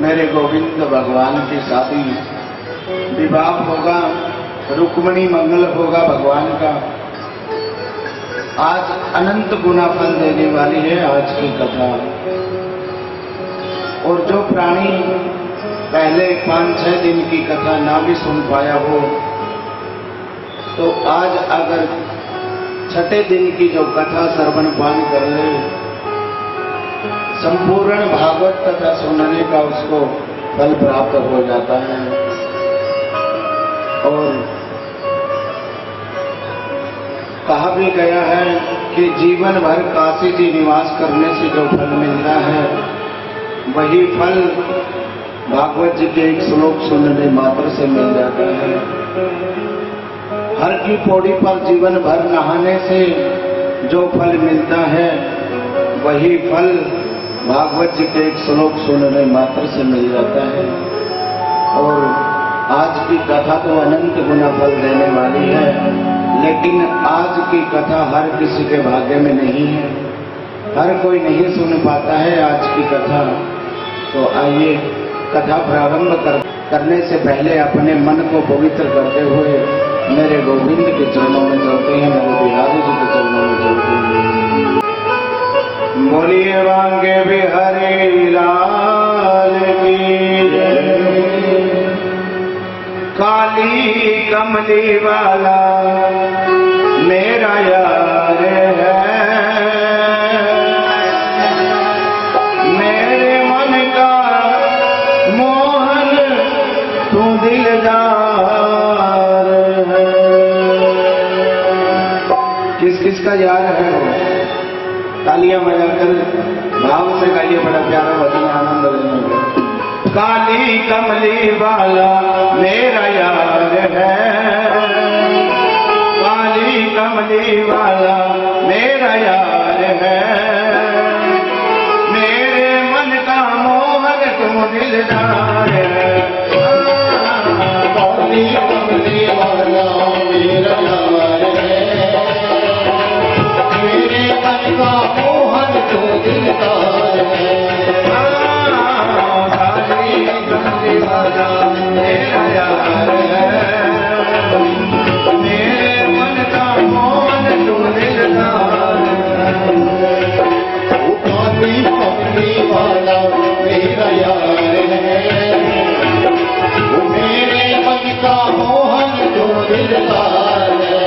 मेरे गोविंद भगवान की शादी विवाह होगा, रुक्मिणी मंगल होगा भगवान का। आज अनंत गुना फल देने वाली है आज की कथा। और जो प्राणी पहले 5-6 दिन की कथा ना भी सुन पाया हो, तो आज अगर 6ठे दिन की जो कथा श्रवण पान कर ले, संपूर्ण भागवत कथा सुनने का उसको फल प्राप्त हो जाता है। और कहा भी गया है कि जीवन भर काशी जी निवास करने से जो फल मिलता है, वही फल भागवत जी के एक श्लोक सुनने मात्र से मिल जाता है। हर की पौड़ी पर जीवन भर नहाने से जो फल मिलता है, वही फल भागवत जी के एक श्लोक सुनने मात्र से मिल जाता है। और आज की कथा तो अनंत गुना फल देने वाली है, लेकिन आज की कथा हर किसी के भाग्य में नहीं है, हर कोई नहीं सुन पाता है आज की कथा। तो आइए कथा प्रारंभ करने से पहले अपने मन को पवित्र करते हुए मेरे गोविंद के चरणों में चलते हैं, मेरे बिहारी जी के चरणों में चलते हैं। बोलिए वांगे बिहारी लाल की जय। काली कमली वाला मेरा यार है, मेरे मन का मोहन तू दिलदार है। किस किस का यार है वो? तालियां बजाकर भाव से गाइए, बड़ा प्यारा भजन आनंद लेंगे। काली कमली वाला मेरा यार है, काली कमली वाला मेरा यार है, मेरे मन का मोहन तुम दिलदार है। काली कमली वाला मेरा यार है, मेरे मन का मोहन तुम दिलदार है। वाला मेरा यार है, मेरे मन का मोहन तू दिलदार है। काली कमली वाला मेरा यार है, मेरे मन का मोहन तू दिलदार है।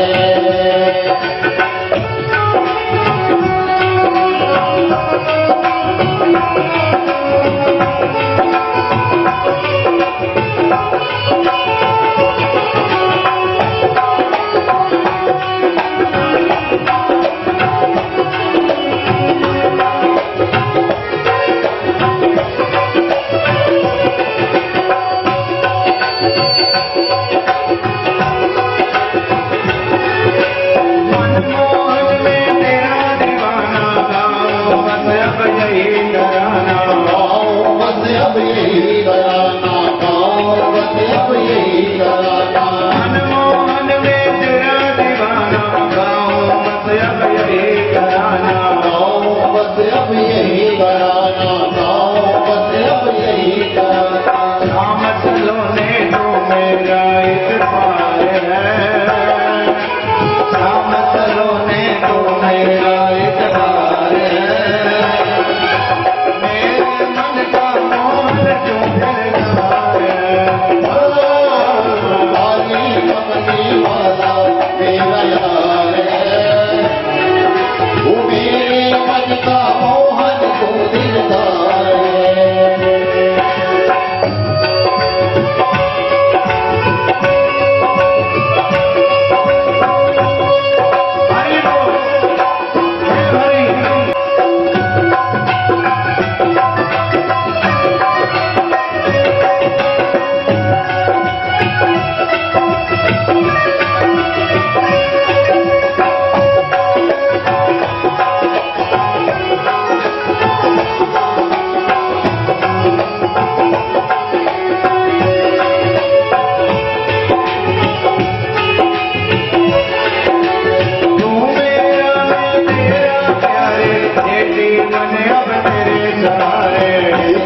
जीवन अब तेरे सहारे,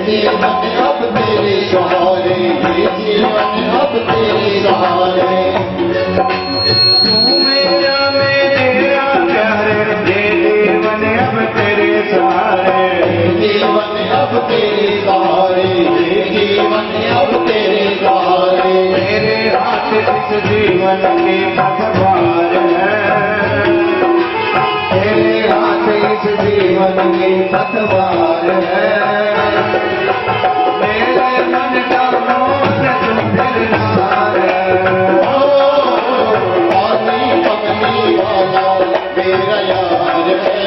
जीवन अब तेरे सहारे, जीवन अब तेरे सहारे। तू मेरा मैं तेरा प्यारे, ये जीवन अब तेरे सहारे, जीवन अब तेरे सहारे, जीवन अब तेरे सहारे। तेरे हाथ इस जीवन के पतवार है, तेरे हाथ इस जीवन के पतवार है। मेरे मन का मोहन तुम दिलदार है। पानी कमली वाला मेरा यार है,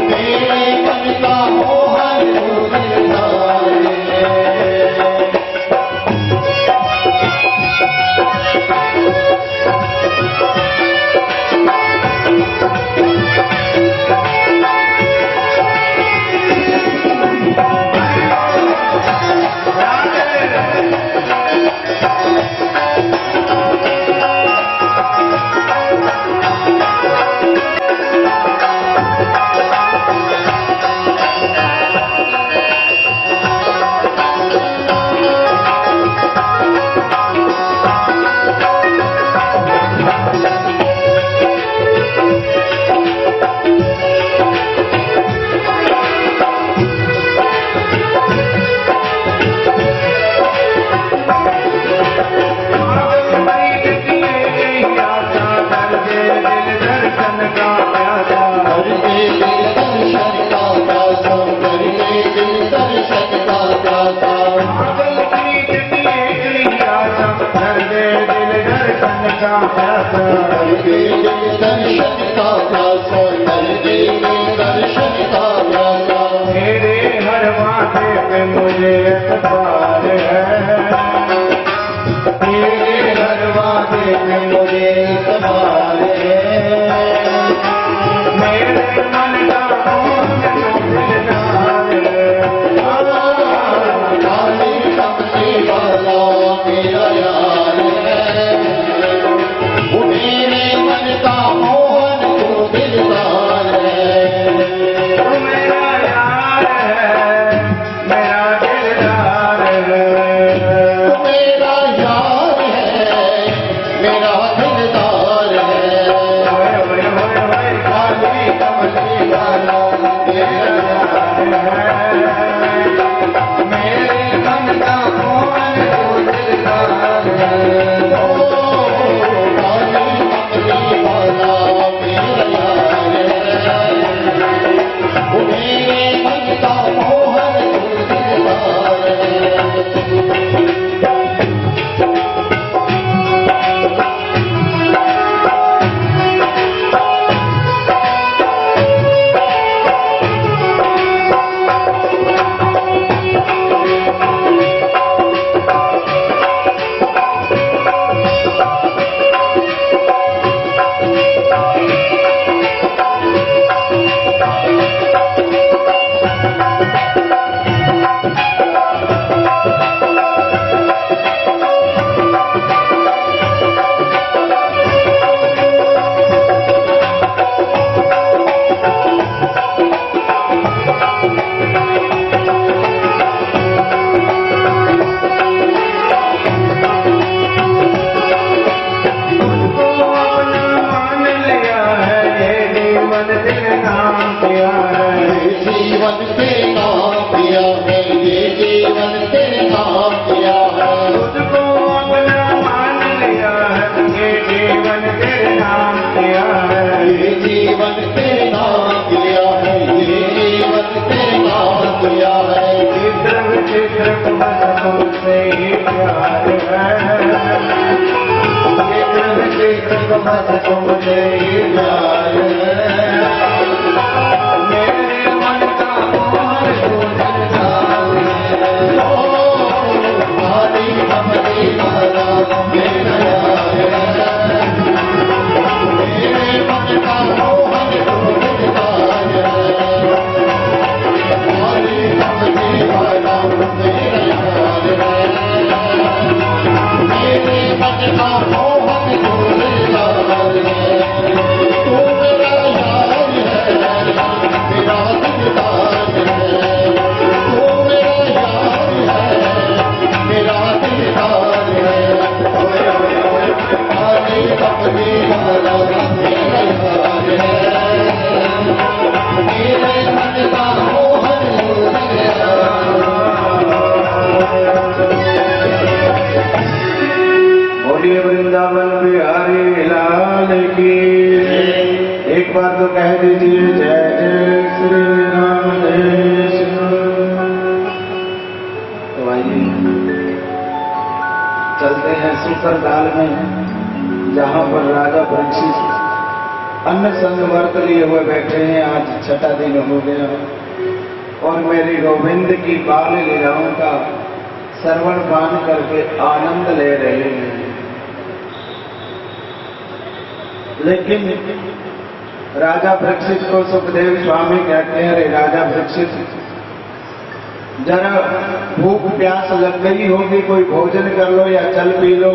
मेरे मन का मोहन दिलदार है। मेरे हर वादे पे मुझे एतबार है, तेरे हर वादे पे मुझे एतबार है। मेरे मन का मोहन तुम दिलदार है। काली कमली वाला मेरा यार है, मेरे मन का मोहन तू दिलदार है। तू मेरा यार है, मेरा दिलदार है। तू मेरा यार है, मेरा दिलदार है। ओए ओए ओए ओए काली कमली वाला मेरा यार है, मेरे मन का मोहन तू दिलदार है। काली कमली वाला मेरा यार है, मेरे मन का मोहन तू दिलदार है। जीवन तेरे नाम किया है, ये जीवन तेरे नाम किया है। तुझको अपना मान लिया है, ये जीवन तेरे नाम किया है। ये जीवन तेरे नाम किया है, ये जीवन तेरे नाम किया है। चित्र विचित्र बस तुमसे ही प्यार है, चित्र विचित्र बस तुमसे ही प्यार है। मेरे मन का मोहन तू दिलदार है। काली कमली वाला मेरा यार है, मेरे मन का मोहन तू दिलदार है। काली कमली वाला मेरा यार है, मेरे मन का मोहन तू दिलदार है। तू मेरा यार जय जय श्री राम जय श्री राम। तो आइए चलते हैं सुपरदाल में, जहां पर राजा परीक्षित अन्न संग व्रत लिए हुए बैठे हैं। आज छठा दिन हो गया और मेरी गोविंद की बाल लीलाओं का श्रवण पान करके आनंद ले रहे हैं। लेकिन राजा परीक्षित को सुखदेव स्वामी कहते हैं, अरे राजा परीक्षित, जरा भूख प्यास लग गई होगी, कोई भोजन कर लो या जल पी लो।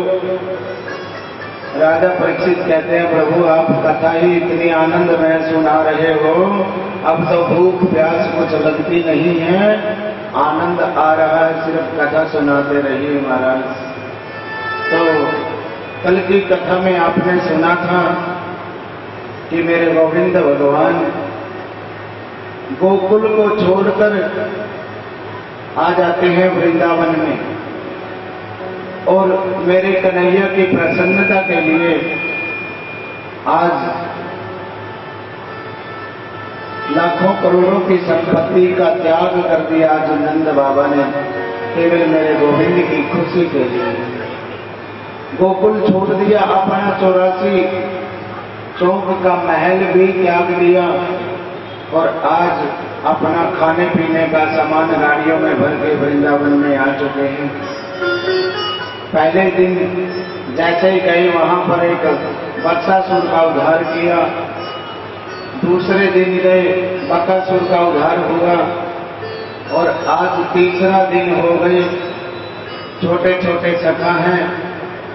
राजा परीक्षित कहते हैं, प्रभु आप कथा ही इतनी आनंद में सुना रहे हो, अब तो भूख प्यास कुछ लगती नहीं है, आनंद आ रहा है, सिर्फ कथा सुनाते रहिए महाराज। तो कल की कथा में आपने सुना था कि मेरे गोविंद भगवान गोकुल को छोड़कर आ जाते हैं वृंदावन में, और मेरे कन्हैया की प्रसन्नता के लिए आज लाखों करोड़ों की संपत्ति का त्याग कर दिया आज नंद बाबा ने, केवल मेरे गोविंद की खुशी के लिए। गोकुल छोड़ दिया, अपना 84 चौक का महल भी त्याग दिया, और आज अपना खाने पीने का सामान गाड़ियों में भर के वृंदावन में आ चुके हैं। पहले दिन जैसे ही गए वहां पर एक बत्सासुर का उद्धार किया, दूसरे दिन गए बकासुर का उद्धार हुआ, और आज तीसरा दिन हो गए। छोटे छोटे सखा हैं,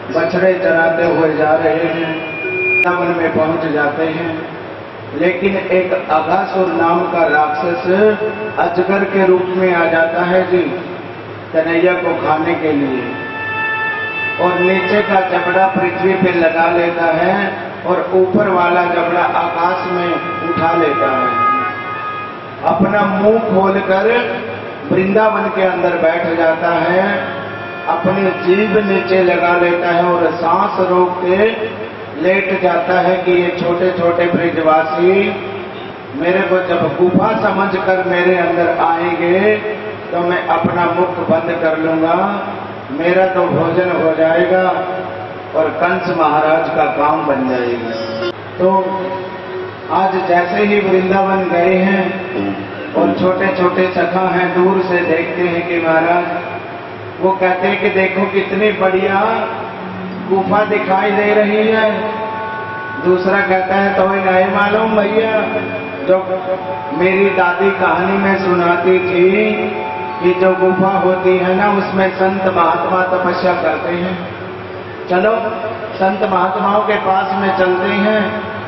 बछड़े चराते हुए जा रहे हैं, वृंदावन में पहुंच जाते हैं। लेकिन एक अघासुर नाम का राक्षस अजगर के रूप में आ जाता है जी कन्हैया को खाने के लिए, और नीचे का जबड़ा पृथ्वी पे लगा लेता है और ऊपर वाला जबड़ा आकाश में उठा लेता है। अपना मुंह खोलकर वृंदावन के अंदर बैठ जाता है, अपनी जीभ नीचे लगा लेता है और सांस रोक के लेट जाता है कि ये छोटे छोटे ब्रिजवासी मेरे को जब गुफा समझकर मेरे अंदर आएंगे तो मैं अपना मुख बंद कर लूंगा, मेरा तो भोजन हो जाएगा और कंस महाराज का काम बन जाएगा। तो आज जैसे ही वृंदावन गए हैं और छोटे छोटे सखा हैं, दूर से देखते हैं कि महाराज, वो कहते हैं कि देखो कितनी बढ़िया गुफा दिखाई दे रही है। दूसरा कहता है, तो नहीं मालूम भैया, जो मेरी दादी कहानी में सुनाती थी कि जो गुफा होती है ना, उसमें संत महात्मा तपस्या करते हैं। चलो संत महात्माओं के पास में चलते हैं,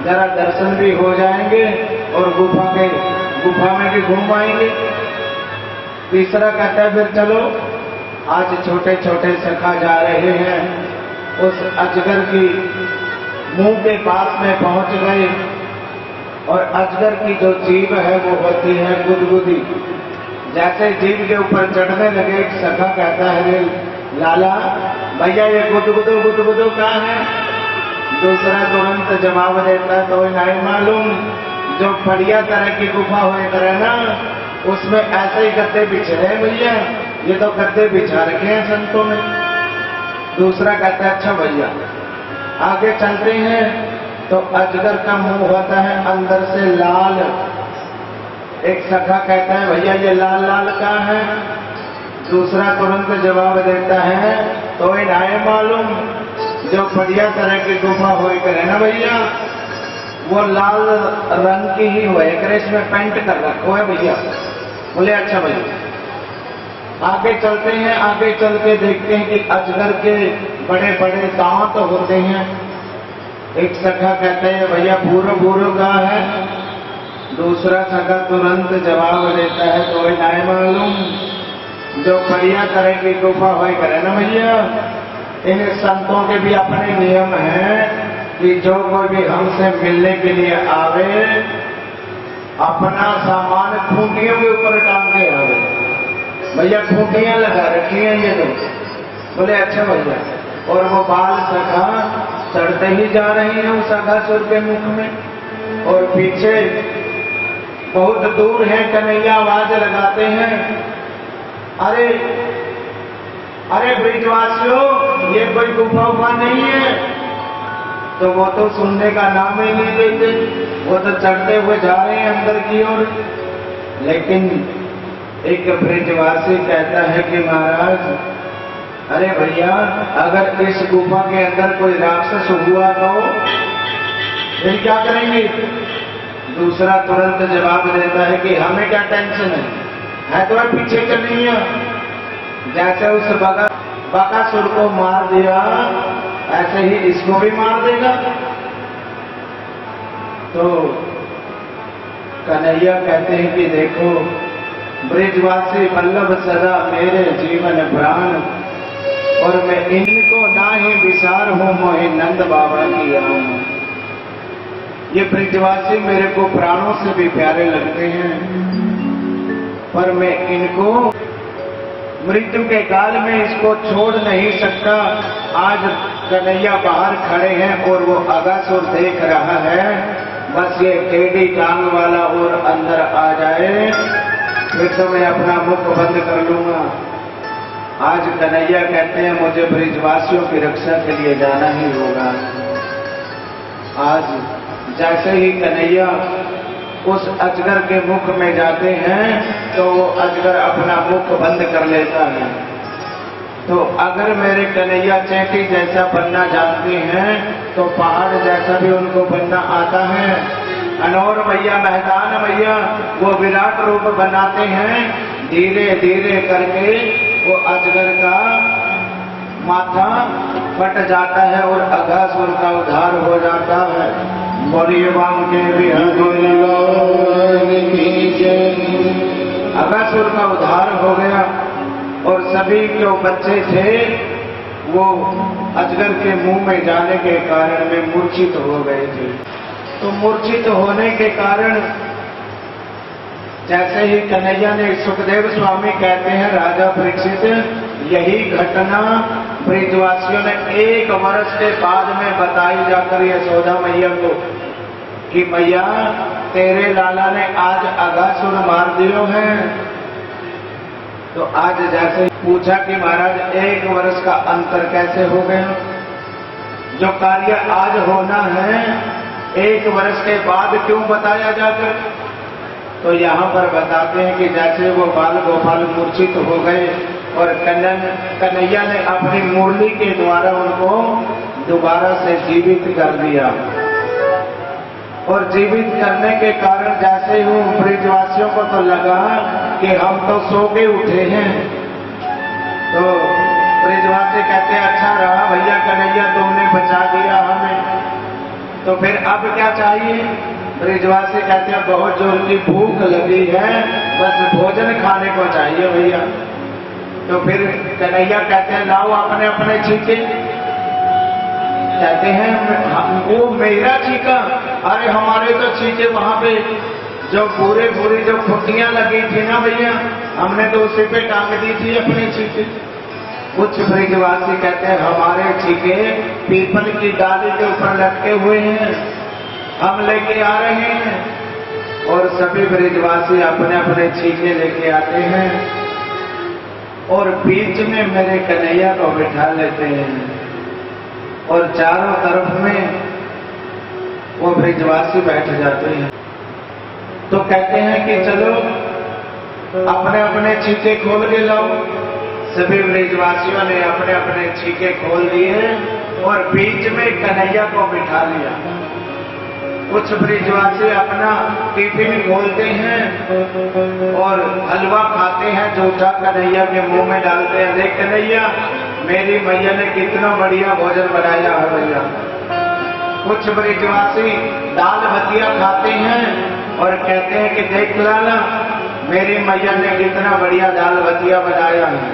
जरा दर्शन भी हो जाएंगे और गुफा में भी घूम आएंगे। तीसरा कहता है, फिर चलो आज छोटे छोटे सखा जा रहे हैं, उस अजगर की मुंह के पास में पहुंच गए, और अजगर की जो जीभ है वो होती है गुदगुदी। जैसे जीभ के ऊपर चढ़ने लगे, एक सखा कहता है, लाला भैया ये गुदगुदो कहाँ है? दूसरा तुरंत जवाब देता है, तो नहीं मालूम, जो बढ़िया तरह की गुफा हो करे ना, उसमें ऐसे ही गद्दे बिछ रहे भैया, ये तो गद्दे बिछा रखे हैं संतों ने। दूसरा कहता है, अच्छा भैया आगे चलते हैं, तो अजगर का मुंह होता है अंदर से लाल। एक सखा कहता है, भैया ये लाल लाल कहाँ है? दूसरा तुरंत जवाब देता है, तो नहीं मालूम, जो बढ़िया तरह की गुफा हो करे ना भैया, वो लाल रंग की ही हो करे, इसमें पेंट कर रखो है भैया। बोले अच्छा भैया। आगे चलते हैं, आगे चल के देखते हैं कि अजगर के बड़े बड़े दांत होते हैं। एक सखा कहते हैं, भैया भूरो कहाँ है? दूसरा सखा तुरंत जवाब देता है, तो नहीं मालूम, जो बढ़िया तरह की गुफा हो करे ना भैया। इन संतों के भी अपने नियम हैं कि जो कोई भी हमसे मिलने के लिए आवे, अपना सामान खूंटियों के ऊपर टांग के आवे। भैया खूंटियां लगा रखी हैं ये लोग। बोले अच्छा भैया। और वो बाल सखा चढ़ते ही जा रही है उस अघासुर के मुख में, और पीछे बहुत दूर है कन्हैया आवाज लगाते हैं, अरे अरे ब्रिजवासियों, ये कोई गुफा उफा नहीं है। तो वो तो सुनने का नाम ही नहीं लेते, वो तो चढ़ते हुए जा रहे हैं अंदर की ओर। लेकिन एक ब्रिजवासी कहता है कि महाराज, अरे भैया, अगर इस गुफा के अंदर कोई राक्षस हुआ तो फिर क्या करेंगे? दूसरा तुरंत जवाब देता है कि हमें क्या टेंशन है तो पीछे कन्हैया। जैसे उस बकासुर को मार दिया, ऐसे ही इसको भी मार देगा। तो कन्हैया कहते हैं कि देखो ब्रिजवासी वल्लभ सदा मेरे जीवन प्राण, और मैं इनको ना ही विसार हूं मोहि नंद बाबा की आऊं। ये ब्रिजवासी मेरे को प्राणों से भी प्यारे लगते हैं, पर मैं इनको मृत्यु के काल में इसको छोड़ नहीं सकता। आज कन्हैया बाहर खड़े हैं और वो अगासुर देख रहा है, बस ये टेढ़ी टांग वाला और अंदर आ जाए फिर तो मैं अपना मुख बंद कर लूंगा। आज कन्हैया कहते हैं मुझे ब्रिजवासियों की रक्षा के लिए जाना ही होगा। आज जैसे ही कन्हैया उस अजगर के मुख में जाते हैं तो वो अजगर अपना मुख बंद कर लेता है। तो अगर मेरे कन्हैया चैती जैसा बनना जानते हैं तो पहाड़ जैसा भी उनको बनना आता है। अनौर मैया, मैदान मैया वो विराट रूप बनाते हैं, धीरे धीरे करके वो अजगर का माथा फट जाता है और अगासुर का उद्धार हो जाता है। बोलिए के अगासुर का उद्धार हो गया और सभी जो बच्चे थे वो अजगर के मुंह में जाने के कारण में मूर्छित हो गए थे। तो मूर्छित होने के कारण जैसे ही कन्हैया ने, सुखदेव स्वामी कहते हैं राजा परीक्षित, यही घटना ब्रिजवासियों ने 1 वर्ष के बाद में बताई जाकर यशोदा मैया को कि मैया तेरे लाला ने आज अगासुर मार दियो है। तो आज जैसे पूछा कि महाराज 1 वर्ष का अंतर कैसे हो गया? जो कार्य आज होना है 1 वर्ष के बाद क्यों बताया जाकर? तो यहाँ पर बताते हैं कि जैसे वो बाल गोपाल मूर्छित हो गए और कन्हैया ने अपनी मुरली के द्वारा उनको दोबारा से जीवित कर दिया। और जीवित करने के कारण जैसे ही ब्रिजवासियों को तो लगा कि हम तो सो के उठे हैं। तो ब्रिजवासी कहते हैं अच्छा रहा भैया कन्हैया, तुमने बचा दिया हमें, तो फिर अब क्या चाहिए? ब्रिजवासी कहते हैं बहुत जोर की भूख लगी है, बस भोजन खाने को चाहिए भैया। तो फिर कन्हैया कहते हैं लाओ अपने अपने छीके। कहते हैं वो मेरा छीका? अरे हमारे तो छीके वहां पे जो पूरी जो फुट्टियां लगी थी ना भैया, हमने तो उसी पे टांग दी थी अपने छीके। कुछ ब्रिजवासी कहते हैं हमारे छीके पीपल की डाली के ऊपर लटके हुए हैं, हम लेके आ रहे हैं। और सभी ब्रिजवासी अपने अपने छीके लेके आते हैं और बीच में मेरे कन्हैया को बिठा लेते हैं और चारों तरफ में वो ब्रिजवासी बैठ जाते हैं। तो कहते हैं कि चलो अपने अपने छीके खोल के लाओ। सभी ब्रिजवासियों ने अपने अपने छीके खोल दिए और बीच में कन्हैया को बिठा लिया। कुछ ब्रिजवासी अपना टिफिन खोलते हैं और हलवा खाते हैं, जूठा कन्हैया के मुंह में डालते हैं। देख कन्हैया, मेरी मैया ने कितना बढ़िया भोजन बनाया है भैया। कुछ ब्रिजवासी दाल भतिया खाते हैं और कहते हैं कि देख लाला, मेरी मैया ने कितना बढ़िया दाल भतिया बनाया है।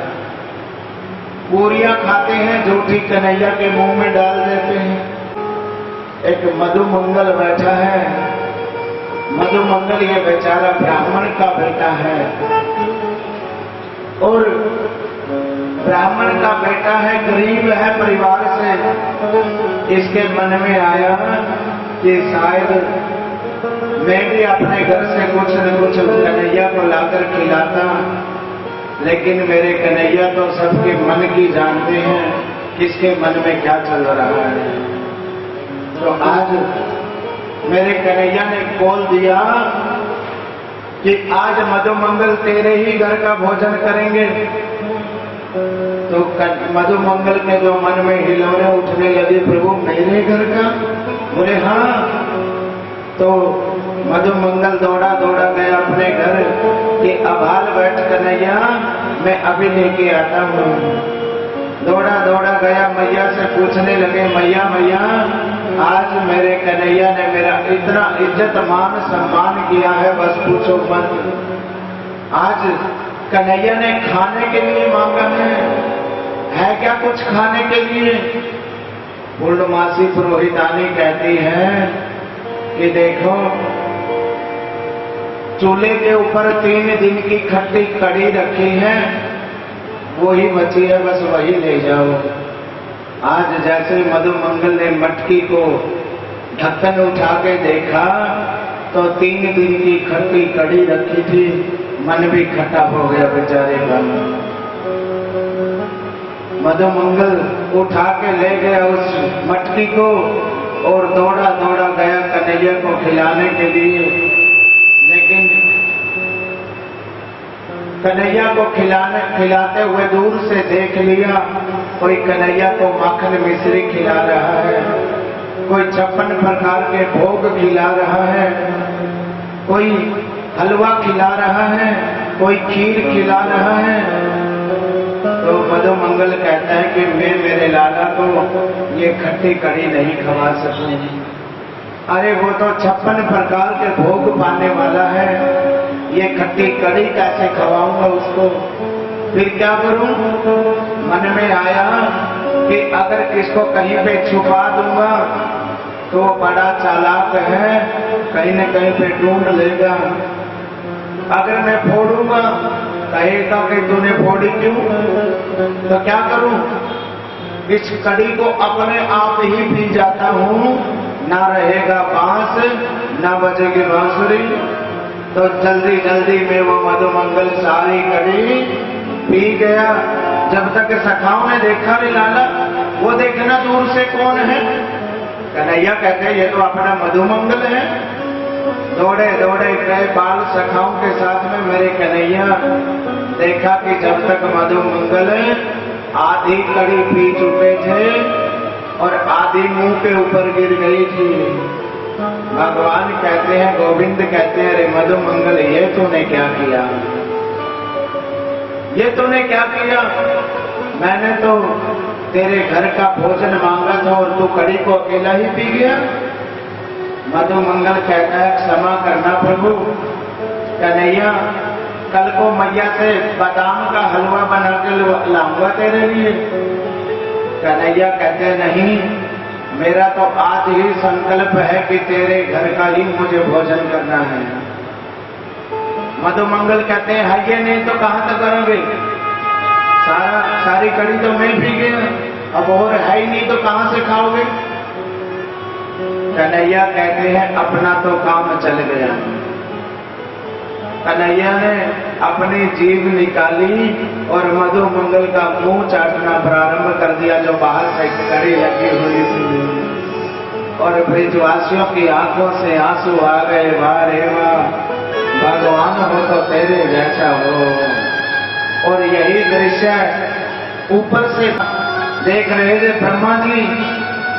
पूरियां खाते हैं, जूठी कन्हैया के मुंह में डाल देते हैं। एक मधुमंगल बैठा है। मधुमंगल ये बेचारा ब्राह्मण का बेटा है और ब्राह्मण का बेटा है, गरीब है परिवार से। इसके मन में आया कि शायद मैं भी अपने घर से कुछ न कुछ कन्हैया को लाकर खिलाता, लेकिन मेरे कन्हैया तो सबके मन की जानते हैं, किसके मन में क्या चल रहा है। तो आज मेरे कन्हैया ने बोल दिया कि आज मधुमंगल तेरे ही घर का भोजन करेंगे। तो मधुमंगल के जो मन में हिलौने उठने लगे, प्रभु मेरे घर का? बोले हाँ। तो मधुमंगल दौड़ा दौड़ा गया अपने घर कि अभाल बैठ कन्हैया, मैं अभी लेके आता हूँ। दौड़ा दौड़ा गया, मैया से पूछने लगे, मैया मैया आज मेरे कन्हैया ने मेरा इतना इज्जत मान सम्मान किया है, बस पूछो मत। आज कन्हैया ने खाने के लिए मांगा है क्या कुछ खाने के लिए? पूर्णमासी पुरोहितानी कहती है कि देखो, चूल्हे के ऊपर 3 दिन की खट्टी कड़ी रखी है, वो ही बची है, बस वही ले जाओ। आज जैसे मधुमंगल ने मटकी को ढक्कन उठा के देखा तो 3 दिन की खट्टी कड़ी रखी थी, मन भी खट्टा हो गया बेचारे का। मधुमंगल उठा के ले गया उस मटकी को और दौड़ा दौड़ा गया कन्हैया को खिलाने के लिए। लेकिन कन्हैया को खिलाते हुए दूर से देख लिया, कोई कन्हैया को माखन मिश्री खिला रहा है, कोई 56 प्रकार के भोग खिला रहा है, कोई हलवा खिला रहा है, कोई खीर खिला रहा है। तो मधुमंगल कहता है कि मैं मेरे लाला को ये खट्टी कड़ी नहीं खवा सकूं। अरे वो तो 56 प्रकार के भोग पाने वाला है, ये खट्टी कड़ी कैसे खवाऊंगा उसको? फिर क्या करूं? मन में आया कि अगर किसको कहीं पे छुपा दूंगा तो वो बड़ा चालाक है, कहीं न कहीं पे ढूंढ लेगा। अगर मैं फोड़ूंगा कहेगा कि तूने फोड़ी क्यों? तो क्या करूं? इस कड़ी को अपने आप ही पी जाता हूं, ना रहेगा बांस ना बजेगी बांसुरी। तो जल्दी जल्दी में वो मधुमंगल सारी कड़ी पी गया। जब तक सखाओं ने देखा रे लाला, वो देखना दूर से कौन है? कन्हैया कहते ये तो अपना मधुमंगल है। दौड़े दौड़े गए बाल सखाओं के साथ में मेरे कन्हैया, देखा कि जब तक मधुमंगल आधी कड़ी पी चुके थे और आधी मुंह के ऊपर गिर गई थी। भगवान कहते हैं, गोविंद कहते हैं, अरे मधुमंगल ये तूने क्या किया? ये तूने क्या किया? मैंने तो तेरे घर का भोजन मांगा था और तू कड़ी को अकेला ही पी गया। मधुमंगल कहता है, क्षमा करना प्रभु। कन्हैया कल को मैया से बादाम का हलवा बना के लाऊंगा तेरे लिए। कन्हैया कहते नहीं, मेरा तो आज ही संकल्प है कि तेरे घर का ही मुझे भोजन करना है। मधुमंगल कहते हैं, है ये नहीं तो कहां तक करोगे? सारी कड़ी तो मैं पी गया, अब और है ही नहीं तो कहां से खाओगे? कन्हैया कहते हैं, अपना तो काम चल गया। कन्हैया ने अपनी जीभ निकाली और मधुमंगल का मुंह चाटना प्रारंभ कर दिया, जो बाहर से कड़ी लगी हुई थी। और ब्रिजवासियों की आंखों से आंसू आ गए, वाह रे वाह, भगवान हो तो तेरे जैसा हो। और यही दृश्य ऊपर से देख रहे थे ब्रह्मा जी।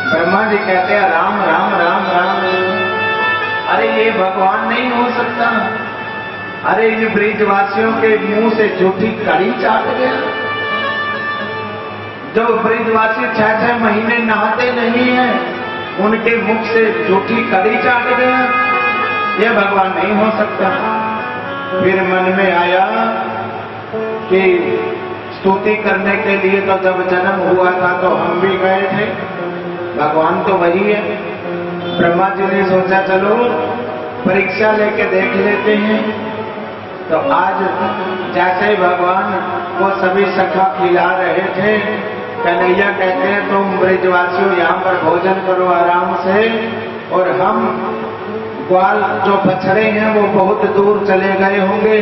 ब्रह्मा जी कहते हैं, राम राम राम राम। अरे ये भगवान नहीं हो सकता। अरे इन ब्रिजवासियों के मुंह से झूठी कड़ी चाट गया। जो ब्रिजवासी 6-6 महीने नहाते नहीं है, उनके मुख से झूठी कड़ी चाट गया। ये भगवान नहीं हो सकता। फिर मन में आया कि स्तुति करने के लिए तो जब जन्म हुआ था तो हम भी गए थे, भगवान तो वही है। ब्रह्मा जी ने सोचा चलो परीक्षा लेके देख लेते हैं। तो आज जैसे भगवान वो सभी सखा खिला रहे थे, कन्हैया कहते हैं तुम ब्रिजवासियों यहाँ पर भोजन करो आराम से, और हम ग्वाल जो बछड़े हैं वो बहुत दूर चले गए होंगे,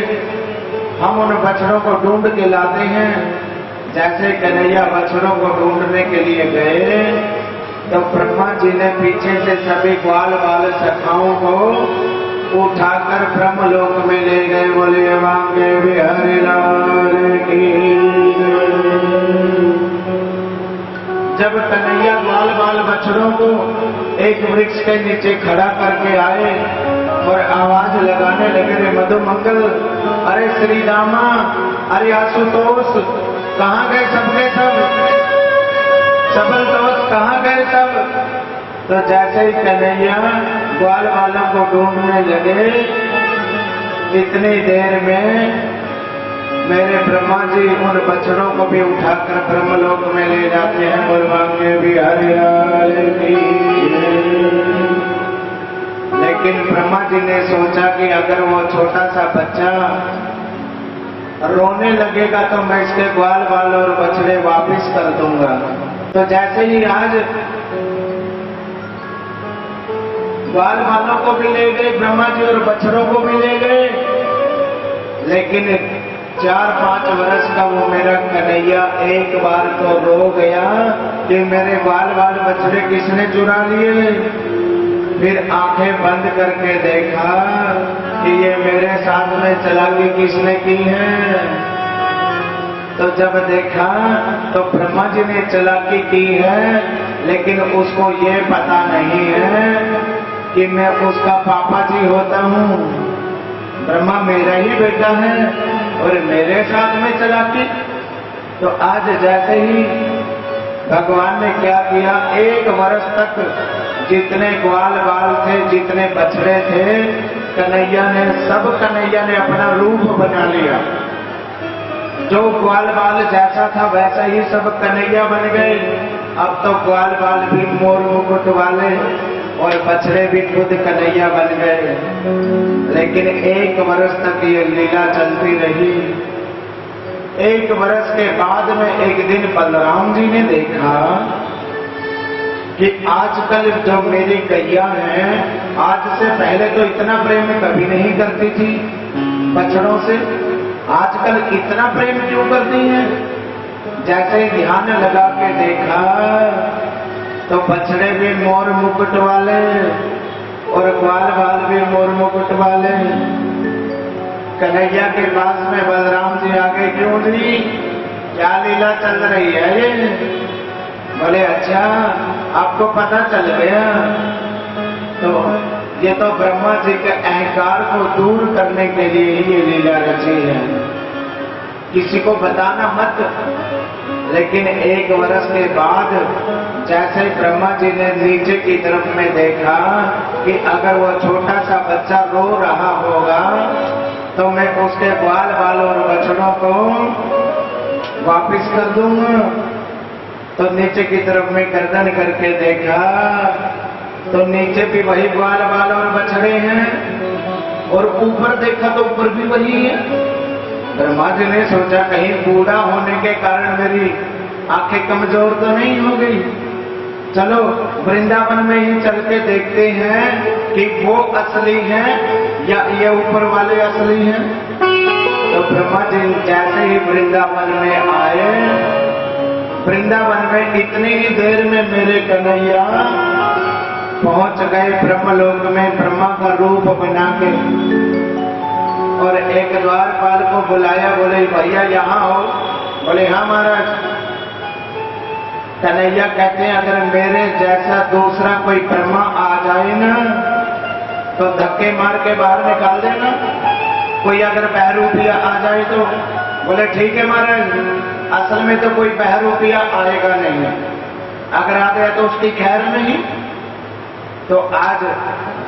हम उन बछड़ों को ढूंढ के लाते हैं। जैसे कन्हैया बछड़ों को ढूंढने के लिए गए तो ब्रह्मा जी ने पीछे से सभी ग्वाल बाल सखाओं को उठाकर ब्रह्मलोक में ले गए। बोले मांगे बिहारी लाल की। जब कन्हैया ग्वाल बाल बछड़ों को एक वृक्ष के नीचे खड़ा करके आए और आवाज लगाने लगे, रे मधुमंगल, अरे श्री रामा, अरे आशुतोष, कहाँ गए सबके सब, सबल दोस्त कहाँ गए सब। तो जैसे ही कन्हैया ग्वाल बालों को ढूंढने लगे, इतनी देर में मेरे ब्रह्मा जी उन बछड़ों को भी उठाकर ब्रह्मलोक में ले जाते हैं। बोलवांगे बिहारी लाल की। लेकिन ब्रह्मा जी ने सोचा कि अगर वो छोटा सा बच्चा रोने लगेगा तो मैं इसके ग्वाल बाल और बछड़े वापस कर दूंगा। तो जैसे ही आज ग्वाल बालों को भी ले गए ब्रह्मा जी और बछड़ों को भी ले गए, लेकिन 4-5 वर्ष का वो मेरा कन्हैया एक बार तो रो गया कि मेरे ग्वाल बाल बछड़े किसने चुरा लिए। फिर आंखें बंद करके देखा कि ये मेरे साथ में चालाकी किसने की है। तो जब देखा तो ब्रह्मा जी ने चालाकी की है, लेकिन उसको ये पता नहीं है कि मैं उसका पापा जी होता हूँ। ब्रह्मा मेरा ही बेटा है और मेरे साथ में चालाकी। तो आज जैसे ही भगवान ने क्या किया, 1 वर्ष तक जितने ग्वाल बाल थे, जितने बछड़े थे, कन्हैया ने अपना रूप बना लिया। जो ग्वाल बाल जैसा था वैसा ही सब कन्हैया बन गए। अब तो ग्वाल बाल भी मोर मुकुट वाले और बछड़े भी खुद कन्हैया बन गए। लेकिन 1 वर्ष तक ये लीला चलती रही। 1 वर्ष के बाद में एक दिन बलराम जी ने देखा कि आजकल जो मेरी गैया है, आज से पहले तो इतना प्रेम कभी नहीं करती थी बछड़ों से, आजकल इतना प्रेम क्यों करती है। जैसे ही ध्यान लगा के देखा तो बछड़े भी मोर मुकुट वाले और ग्वाल बाल भी मोर मुकुट वाले। कन्हैया के पास में बलराम जी आगे, क्यों जी, क्या लीला चल रही है ये। बोले अच्छा, आपको पता चल गया। तो ये तो ब्रह्मा जी के अहंकार को दूर करने के लिए ही ये लीला रची है, किसी को बताना मत। लेकिन 1 वर्ष के बाद जैसे ब्रह्मा जी ने नीचे की तरफ में देखा कि अगर वो छोटा सा बच्चा रो रहा होगा तो मैं उसके ग्वाल बाल और बछड़ों को वापिस कर दूंगा। तो नीचे की तरफ में गर्दन करके देखा तो नीचे भी वही ग्वाल बाल और बछड़े हैं, और ऊपर देखा तो ऊपर भी वही है। ब्रह्मा जी ने सोचा कहीं बूढ़ा होने के कारण मेरी आंखें कमजोर तो नहीं हो गई, चलो वृंदावन में ही चल के देखते हैं कि वो असली है या ये ऊपर वाले असली हैं। तो ब्रह्मा जी जैसे ही वृंदावन में आए, वृंदावन में इतनी ही देर में मेरे कन्हैया पहुंच गए ब्रह्मलोक में, ब्रह्मा का रूप बना के। और एक द्वारपाल को बुलाया, बोले भैया यहाँ हो। बोले हाँ महाराज। कन्हैया कहते हैं अगर मेरे जैसा दूसरा कोई ब्रह्मा आ जाए ना तो धक्के मार के बाहर निकाल देना। कोई अगर बहरूपिया आ जाए तो। बोले ठीक है महाराज, असल में तो कोई बहरूपिया आएगा नहीं, अगर आ गया तो उसकी खैर नहीं। तो आज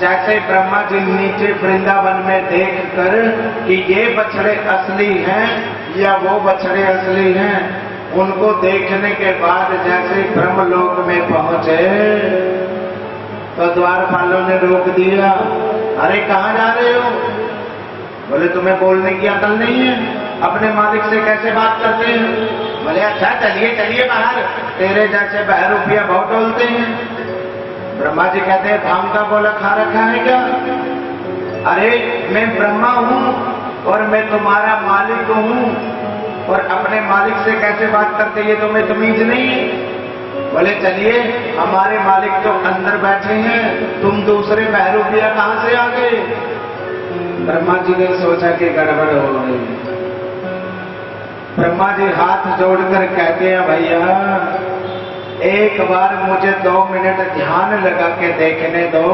जैसे ब्रह्मा जी नीचे वृंदावन में देख कर कि ये बछड़े असली हैं या वो बछड़े असली हैं, उनको देखने के बाद जैसे ब्रह्मलोक में पहुंचे तो द्वारपालों ने रोक दिया। अरे कहाँ जा रहे हो? बोले तुम्हें बोलने की अकल नहीं है, अपने मालिक से कैसे बात करते हैं। बोले अच्छा चलिए चलिए बाहर, तेरे जैसे बहरूपिया बहुत डोलते हैं। ब्रह्मा जी कहते हैं भांग का गोला खा रखा है क्या? अरे मैं ब्रह्मा हूँ और मैं तुम्हारा मालिक हूँ, और अपने मालिक से कैसे बात करते, ये तो मैं तमीज नहीं है। बोले चलिए, हमारे मालिक तो अंदर बैठे हैं, तुम दूसरे बहरूपिया कहाँ से आ गए? ब्रह्मा जी ने सोचा कि गड़बड़ हो गई। ब्रह्मा जी हाथ जोड़कर कहते हैं, भैया एक बार मुझे 2 मिनट ध्यान लगा के देखने दो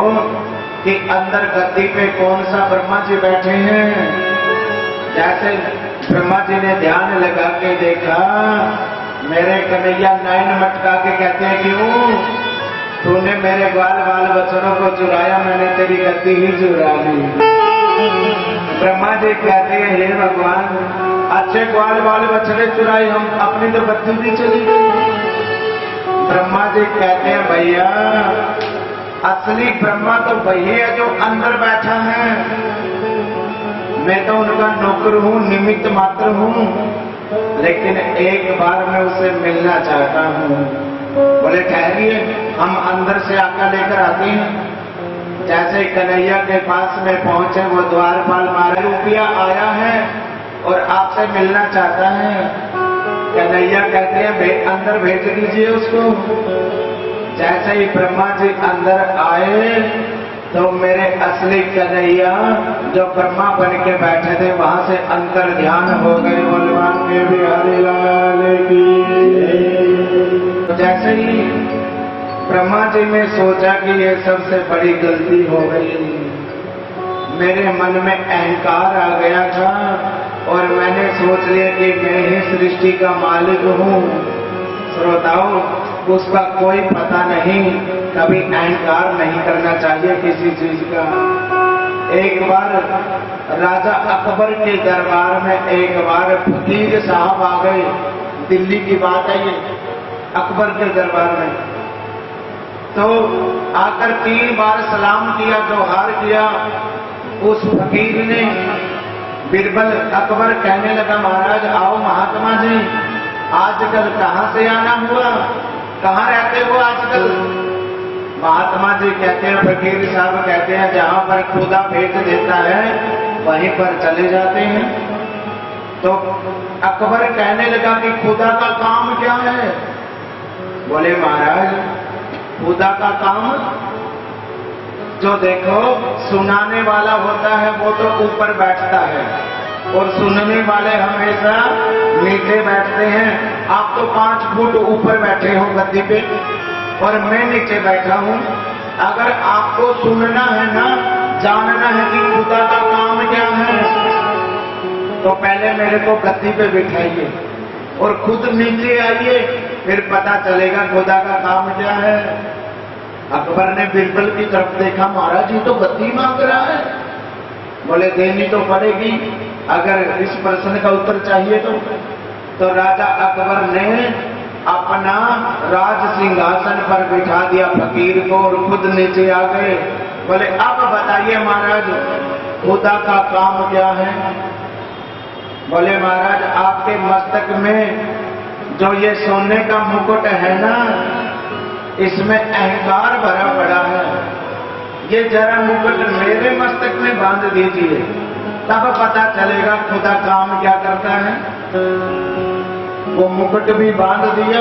कि अंदर गद्दी पे कौन सा ब्रह्मा जी बैठे हैं। जैसे ब्रह्मा जी ने ध्यान लगा के देखा, मेरे कन्हैया नैन मटका के कहते हैं, क्यों तूने मेरे बाल बच्चों को चुराया, मैंने तेरी गद्दी ही चुरा ली। ब्रह्मा जी कहते हैं, हे भगवान, अच्छे बाल बछड़े चुराए, हम अपनी तो गद्दी भी चली गई। ब्रह्मा जी कहते हैं, भैया असली ब्रह्मा तो वही है जो अंदर बैठा है, मैं तो उनका नौकर हूँ, निमित्त मात्र हूँ, लेकिन एक बार मैं उसे मिलना चाहता हूँ। बोले ठहरिए, हम अंदर से आकर लेकर आते हैं। जैसे कन्हैया के पास में पहुंचे, वो द्वारपाल मारे रुपया आया है और आपसे मिलना चाहता है। कन्हैया कहते हैं, अंदर भेज दीजिए उसको। जैसे ही ब्रह्मा जी अंदर आए तो मेरे असली कन्हैया जो ब्रह्मा बन के बैठे थे वहां से अंतर ध्यान हो गए। बलवान के बिहारी लाल की। तो जैसे ही ब्रह्मा जी ने सोचा कि ये सबसे बड़ी गलती हो गई, मेरे मन में अहंकार आ गया था और मैंने सोच लिया कि मैं ही सृष्टि का मालिक हूँ। श्रोताओं, उसका कोई पता नहीं, कभी अहंकार नहीं करना चाहिए किसी चीज का। एक बार राजा अकबर के दरबार में एक बार फकीर साहब आ गए। दिल्ली की बात है ये, अकबर के दरबार में। तो आकर 3 बार सलाम किया, जोहार किया। उस फकीर ने बिरबल अकबर कहने लगा, महाराज आओ महात्मा जी, आजकल कहाँ से आना हुआ, कहाँ रहते हो आजकल? महात्मा जी कहते हैं, फकीर साहब कहते हैं, जहां पर खुदा भेज देता है वहीं पर चले जाते हैं। तो अकबर कहने लगा कि खुदा का काम क्या है? बोले महाराज, खुदा का काम जो देखो, सुनाने वाला होता है वो तो ऊपर बैठता है और सुनने वाले हमेशा नीचे बैठते हैं। आप तो 5 फुट ऊपर बैठे हो गद्दी पे और मैं नीचे बैठा हूँ। अगर आपको सुनना है ना, जानना है कि खुदा का काम क्या है, तो पहले मेरे को गद्दी पे बिठाइए और खुद नीचे आइए, फिर पता चलेगा खुदा का काम क्या है। अकबर ने बिरबल की तरफ देखा, महाराज जी तो गद्दी मांग रहा है। बोले देनी तो पड़ेगी अगर इस प्रश्न का उत्तर चाहिए तो राजा अकबर ने अपना राज सिंहासन पर बिठा दिया फकीर को और खुद नीचे आ गए। बोले अब बताइए महाराज, खुदा का काम क्या है? बोले महाराज, आपके मस्तक में जो ये सोने का मुकुट है ना, इसमें अहंकार भरा पड़ा है। ये जरा मुकुट मेरे मस्तक में बांध दीजिए, तब पता चलेगा खुदा काम क्या करता है। वो मुकुट भी बांध दिया।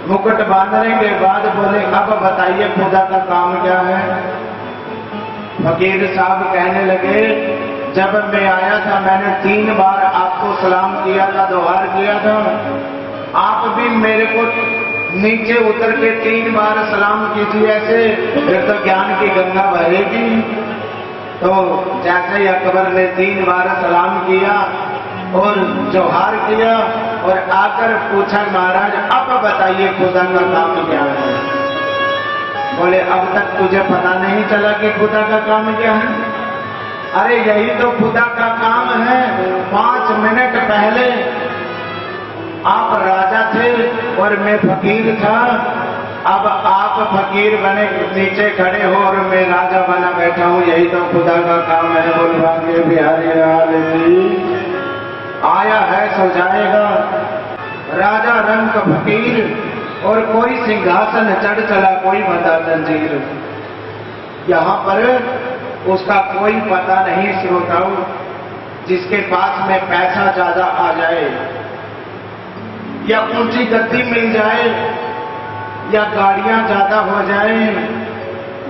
मुकुट बांधने के बाद बोले अब बताइए खुदा का काम क्या है? फकीर साहब कहने लगे, जब मैं आया था मैंने 3 बार आपको सलाम किया था, दोहार किया था। आप भी मेरे को नीचे उतर के 3 बार सलाम कीजिए, ऐसे फिर तो ज्ञान की गंगा बहेगी। तो जैसे ही अकबर ने 3 बार सलाम किया और जोहार किया और आकर पूछा, महाराज अब बताइए खुदा का काम क्या है? बोले अब तक तुझे पता नहीं चला कि खुदा का काम क्या है? अरे यही तो खुदा का काम है। 5 मिनट पहले आप राजा थे और मैं फकीर था, अब आप फकीर बने नीचे खड़े हो और मैं राजा बना बैठा हूँ, यही तो खुदा का काम है। बोल भाग्य बिहारी लाल की। आया है सो जाएगा। राजा रंग फकीर और कोई सिंहासन चढ़ चला, कोई बंधा जंजीर। यहाँ पर उसका कोई पता नहीं श्रोताओं। जिसके पास में पैसा ज्यादा आ जाए या ऊंची गद्दी मिल जाए या गाड़ियां ज्यादा हो जाए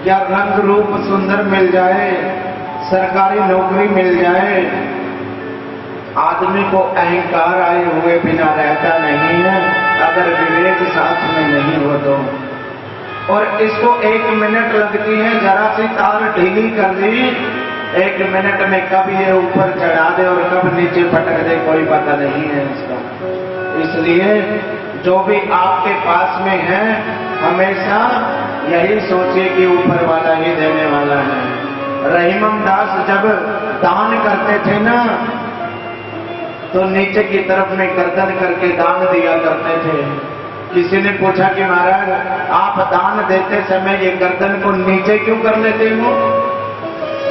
या रंग रूप सुंदर मिल जाए, सरकारी नौकरी मिल जाए, आदमी को अहंकार आए हुए बिना रहता नहीं है अगर विवेक साथ में नहीं हो तो। और इसको 1 मिनट लगती है, जरा सी तार ढीली कर दी 1 मिनट में कब ये ऊपर चढ़ा दे और कब नीचे पटक दे कोई पता नहीं है इसका। इसलिए जो भी आपके पास में है हमेशा यही सोचिए कि ऊपर वाला ही देने वाला है। रहीमन दास जब दान करते थे ना तो नीचे की तरफ में गर्दन करके दान दिया करते थे। किसी ने पूछा कि महाराज आप दान देते समय ये गर्दन को नीचे क्यों कर लेते हो?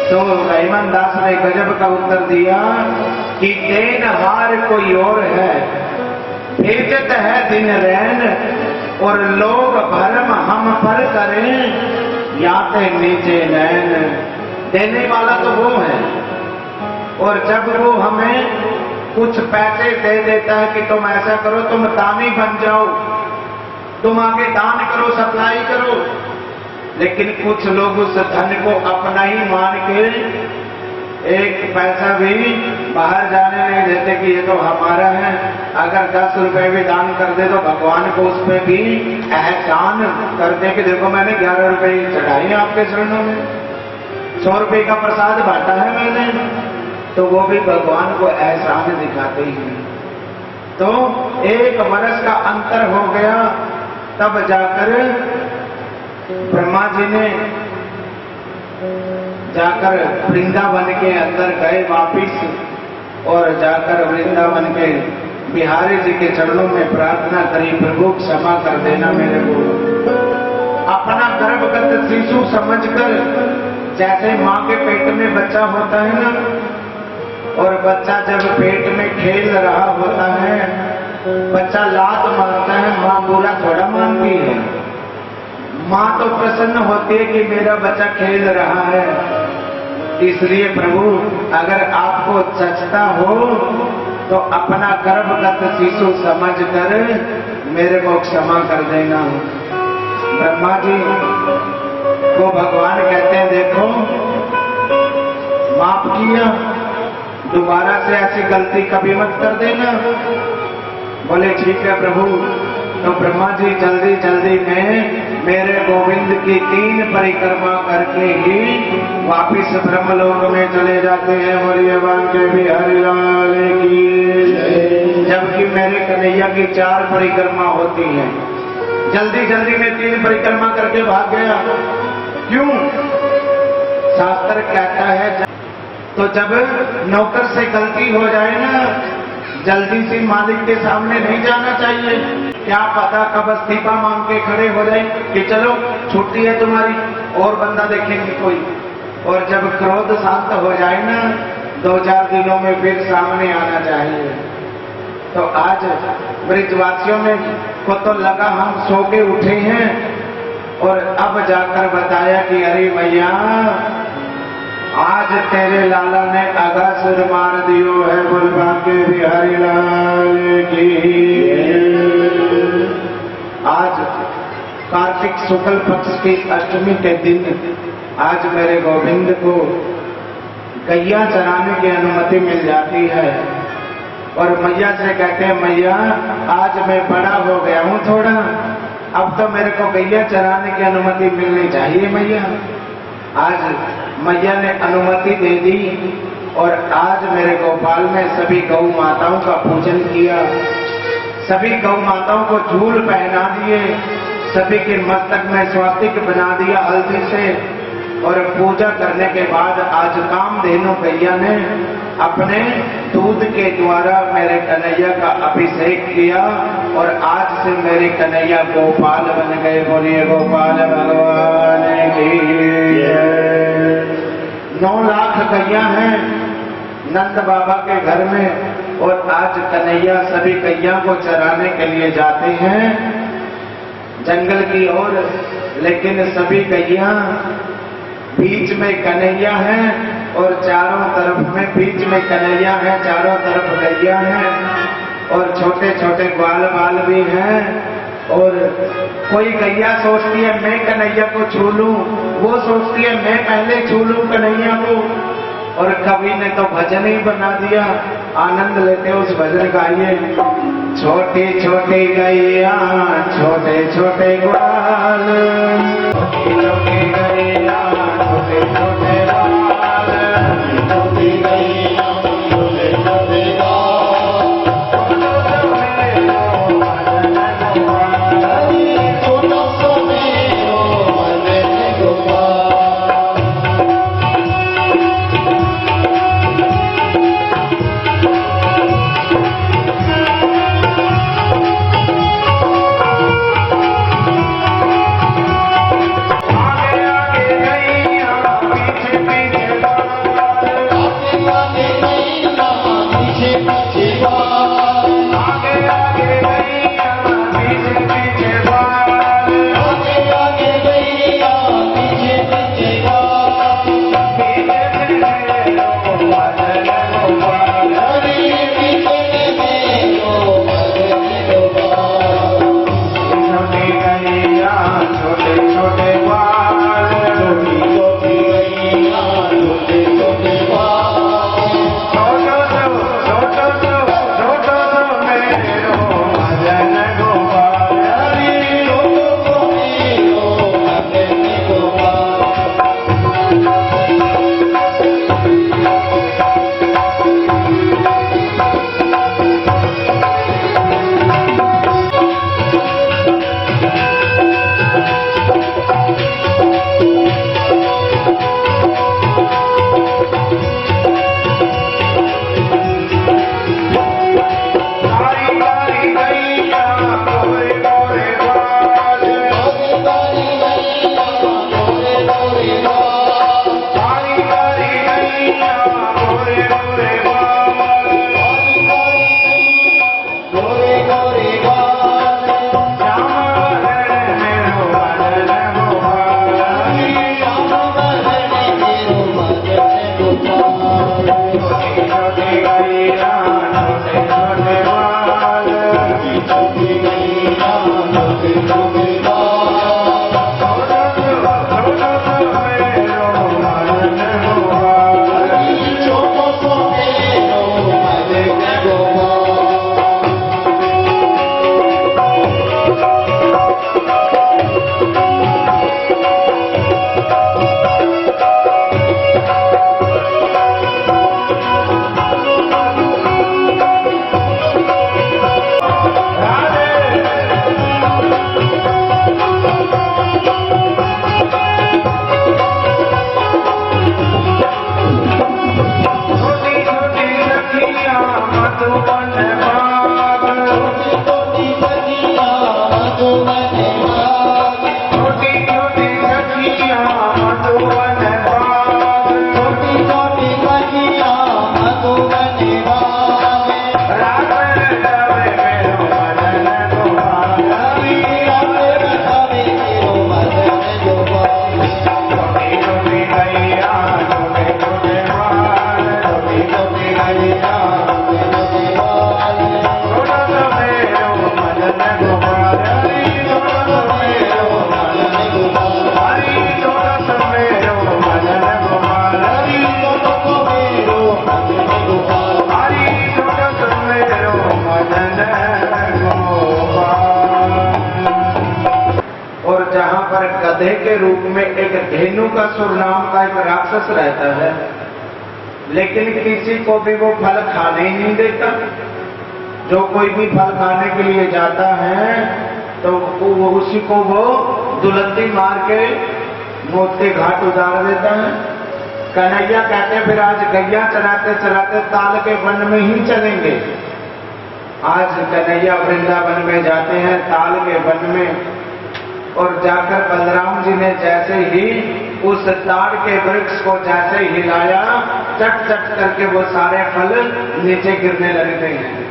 तो रहीमन दास ने गजब का उत्तर दिया कि देनहार कोई और है, भेजत है दिन रैन, और लोग भरम हम पर करें याते नीचे नैन। देने वाला तो वो है, और जब वो हमें कुछ पैसे दे देता है कि तुम ऐसा करो, तुम दानी बन जाओ, तुम आगे दान करो, सप्लाई करो, लेकिन कुछ लोग उस धन को अपना ही मान के एक पैसा भी बाहर जाने नहीं देते कि ये तो हमारा है। अगर 10 रुपए भी दान कर दे तो भगवान को उस पर भी एहसान करते कि देखो मैंने 11 रुपए चढ़ाए आपके चरणों में, 100 रुपए का प्रसाद बांटा है मैंने, तो वो भी भगवान को एहसान दिखाते ही हैं। तो 1 वर्ष का अंतर हो गया, तब जाकर ब्रह्मा जी ने जाकर वृंदावन के अंदर गए वापिस, और जाकर वृंदावन के बिहारी जी के चरणों में प्रार्थना करी, प्रभु क्षमा कर देना मेरे को। अपना गर्भगत शिशु समझकर, जैसे माँ के पेट में बच्चा होता है ना, और बच्चा जब पेट में खेल रहा होता है, बच्चा लात मारता है, माँ बुरा थोड़ा मानती है। माँ तो प्रसन्न होती है कि मेरा बच्चा खेल रहा है। इसलिए प्रभु अगर आपको जचता हो तो अपना गर्भगत शिशु समझकर मेरे को क्षमा कर देना। ब्रह्मा जी को भगवान कहते हैं देखो माफ किया, दोबारा से ऐसी गलती कभी मत कर देना। बोले ठीक है प्रभु। तो ब्रह्मा जी जल्दी जल्दी में मेरे गोविंद की 3 परिक्रमा करके ही वापिस ब्रह्मलोक में चले जाते हैं। बोलिए बांके बिहारी लाल की। जबकि मेरे कन्हैया की 4 परिक्रमा होती हैं, जल्दी जल्दी में 3 परिक्रमा करके भाग गया। क्यों? शास्त्र कहता है तो जब नौकर से गलती हो जाए ना, जल्दी से मालिक के सामने नहीं जाना चाहिए। क्या पता कब इस्तीफा मांग के खड़े हो जाए कि चलो छुट्टी है तुम्हारी, और बंदा देखेंगे कोई। और जब क्रोध शांत हो जाए ना, 2-4 दिनों में फिर सामने आना चाहिए। तो आज ब्रिजवासियों में को तो लगा हम सो के उठे हैं, और अब जाकर बताया कि अरे भैया आज तेरे लाला ने अगासुर मार दियो है। बोलबा के बिहारी लाल की। आज कार्तिक शुक्ल पक्ष की अष्टमी के दिन आज मेरे गोविंद को गैया चराने की अनुमति मिल जाती है, और मैया से कहते हैं मैया आज मैं बड़ा हो गया हूँ थोड़ा, अब तो मेरे को गैया चराने की अनुमति मिलनी चाहिए मैया। आज मैया ने अनुमति दे दी, और आज मेरे गोपाल में सभी गौ माताओं का पूजन किया, सभी गौ माताओं को झूल पहना दिए, सभी के मस्तक में स्वास्तिक बना दिया हल्दी से, और पूजा करने के बाद आज कामधेनु गैया ने अपने दूध के द्वारा मेरे कन्हैया का अभिषेक किया, और आज से मेरे कन्हैया गोपाल बन गए। बोलिए गोपाल भगवान की। 9 लाख गैया हैं नंद बाबा के घर में, और आज कन्हैया सभी गैया को चराने के लिए जाते हैं जंगल की ओर, लेकिन सभी गैया बीच में कन्हैया है और चारों तरफ में, बीच में कन्हैया है, चारों तरफ गैया है और छोटे छोटे ग्वाल बाल भी हैं। और कोई गैया सोचती है मैं कन्हैया को छू लूं, वो सोचती है मैं पहले छू लूं कन्हैया को। और कवि ने तो भजन ही बना दिया, आनंद लेते उस भजन का। ये छोटी छोटी गैया छोटे छोटे ग्वाल, छोटी गैया छोटे छोटे ग्वाल, छोटी गैया छोटे छोटे ग्वाल, छोटा सा मेरो भजन गोपाल। गधे के रूप में एक धेनुकासुर नाम का एक राक्षस रहता है, लेकिन किसी को भी वो फल खाने ही नहीं देता। जो कोई भी फल खाने के लिए जाता है तो वो उसी को वो दुलत्ती मार के मौत के घाट उतार देता है। कन्हैया कहते फिर आज गैया चराते चराते ताल के वन में ही चलेंगे। आज कन्हैया वृंदावन में जाते हैं ताल के वन में, और जाकर बलराम जी ने जैसे ही उस ताड़ के वृक्ष को जैसे हिलाया, चट चट करके वो सारे फल नीचे गिरने लगते हैं।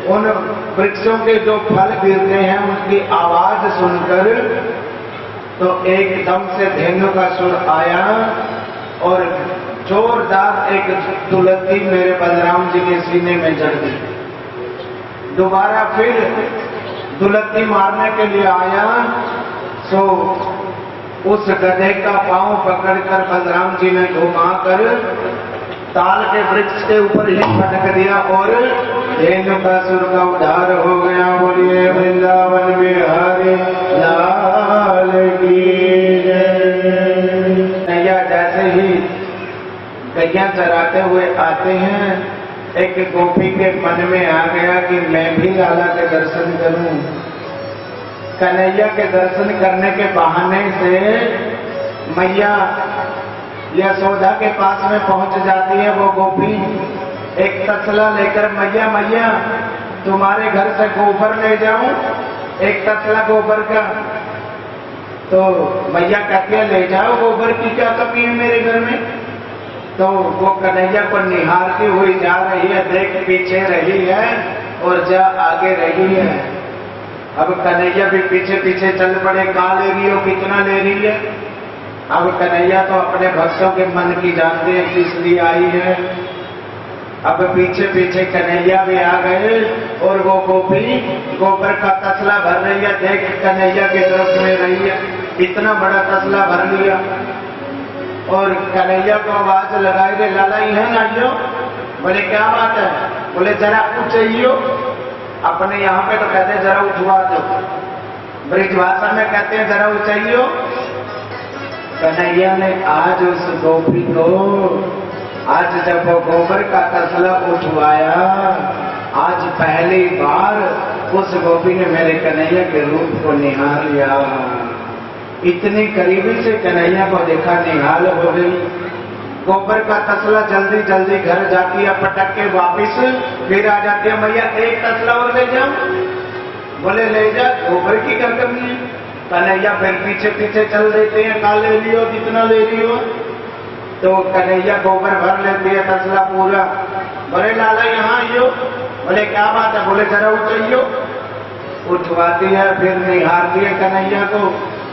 उन वृक्षों के जो फल गिरते हैं उनकी आवाज सुनकर तो एकदम से धेनु का सुर आया और जोरदार एक दुलत्ती मेरे बलराम जी के सीने में जड़ गई। दोबारा फिर दुलत्ती मारने के लिए आया, सो उस गधे का पांव पकड़कर बलराम जी ने घुमाकर ताल के वृक्ष के ऊपर ही पटक दिया और धेनुकासुर का उद्धार हो गया। बोलिए वृंदावन बिहारी लाल की जय। नैया जैसे ही गैया चराते हुए आते हैं, एक गोपी के मन में आ गया कि मैं भी लाला के दर्शन करूं। कन्हैया के दर्शन करने के बहाने से मैया यशोदा के पास में पहुंच जाती है। वो गोपी एक तसला लेकर, मैया मैया तुम्हारे घर से गोबर ले जाऊं, एक तसला गोबर का। तो मैया कहती है ले जाओ, गोबर की क्या कमी है मेरे घर में। तो वो कन्हैया को निहारती हुई जा रही है, देख पीछे रही है और जा आगे रही है। अब कन्हैया भी पीछे पीछे चल पड़े, कहाँ ले रही हो, कितना ले रही है। अब कन्हैया तो अपने भक्तों के मन की जानते हैं किस लिए आई है। अब पीछे पीछे कन्हैया भी आ गए और वो गोपी गोबर का तसला भर रही है। देख कन्हैया की तरफ में रही है, इतना बड़ा तसला भर लिया और कन्हैया को आवाज लगाई दे, लाला ही है नाइयो। बोले क्या बात है। बोले जरा ऊंचाइयो। अपने यहाँ पे तो कहते हैं जरा उठवा दो, ब्रिजभाषा में कहते हैं जरा ऊंचाइयो। कन्हैया ने आज उस गोपी को, आज जब वो गोबर का तसला उठवाया, आज पहली बार उस गोपी ने मेरे कन्हैया के रूप को निहार लिया। इतनी करीबी से कन्हैया को देखा, निहाल हो गई। गोबर का तसला जल्दी जल्दी घर जाती है, पटक के वापिस फिर आ जाती है। मैया एक तसला और ले जाओ। बोले ले जा, गोबर की क्या कमी है। कन्हैया फिर पीछे पीछे चल देते हैं, का ले लियो, कितना ले लियो। तो कन्हैया गोबर भर लेती है, तसला पूरा। बोले लाला यहाँ आइयो। बोले क्या बात है। बोले जरा उठाइयो। उठवाती है, फिर निहारती है कन्हैया को,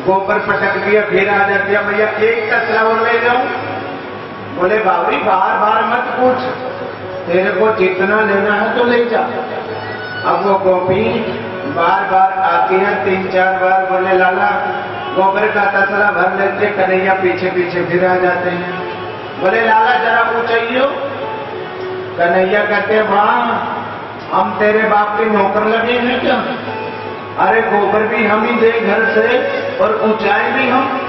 गोबर पटक दिया, फिर आ जाती है। भैया एक तसला और ले जाऊं। बोले बाबरी बार बार मत पूछ, तेरे को जितना लेना है तो ले जा। अब वो गोपी बार बार आती है, 3-4 बार। बोले लाला गोबर का तसला भर लेते, कन्हैया पीछे पीछे फिर आ जाते हैं। बोले लाला जरा ऊंचाइयो। कन्हैया कहते वाह हम तेरे बाप के नौकर लगे हैं क्या। अरे गोबर भी हम ही दे घर से और ऊंचाई भी हम।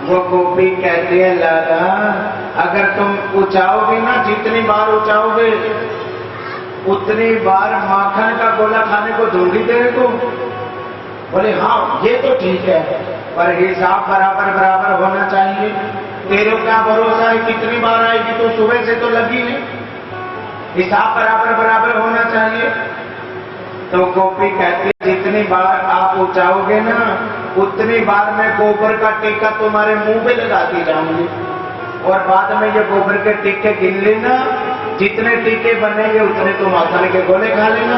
वो गोपी कहती है लाला अगर तुम ऊंचाओगे ना, जितनी बार ऊंचाओगे उतनी बार माखन का गोला खाने को दूंगी तेरे को। बोले हाँ ये तो ठीक है, पर हिसाब बराबर बराबर होना चाहिए। तेरे क्या भरोसा है कितनी बार आएगी, तो सुबह से तो लगी है। हिसाब बराबर बराबर होना चाहिए। तो गोपी कहती है जितनी बार आप ऊंचाओगे ना, उतनी बार मैं गोबर का टीका तुम्हारे मुंह पे लगाती जाऊंगी और बाद में ये गोबर के टीके गिन लेना, जितने टीके बनेंगे उतने तुम माखन के गोले खा लेना।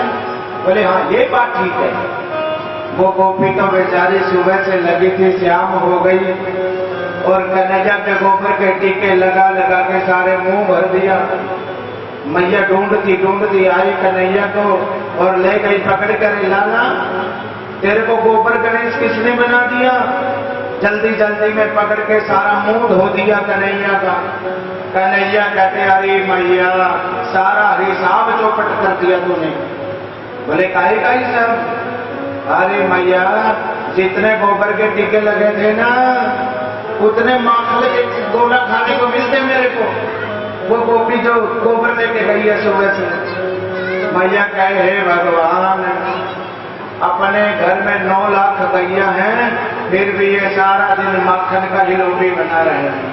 बोले हाँ ये बात ठीक है। वो गोपी तो बेचारी सुबह से लगी थी, शाम हो गई और कन्हैया के गोबर के टीके लगा लगा के सारे मुंह भर दिया। मैया ढूंढती आई कन्हैया को और ले गई पकड़ कर। लाला तेरे को गोबर गणेश किसने बना दिया। जल्दी जल्दी में पकड़ के सारा मुंह धो दिया कन्हैया का। कन्हैया कहते अरे मैया सारा हिसाब चौपट कर दिया तूने। बोले काहे का हिसाब। अरे मैया जितने गोबर के टीके लगे थे ना, उतने माखन के गोला खाने को मिलते मेरे को। वो गोपी जो गोबर लेके गई है सुबह से। मैया कहे हे भगवान अपने घर में 9 लाख गैया हैं, फिर भी ये सारा दिन माखन का ही रोटी बना रहे हैं।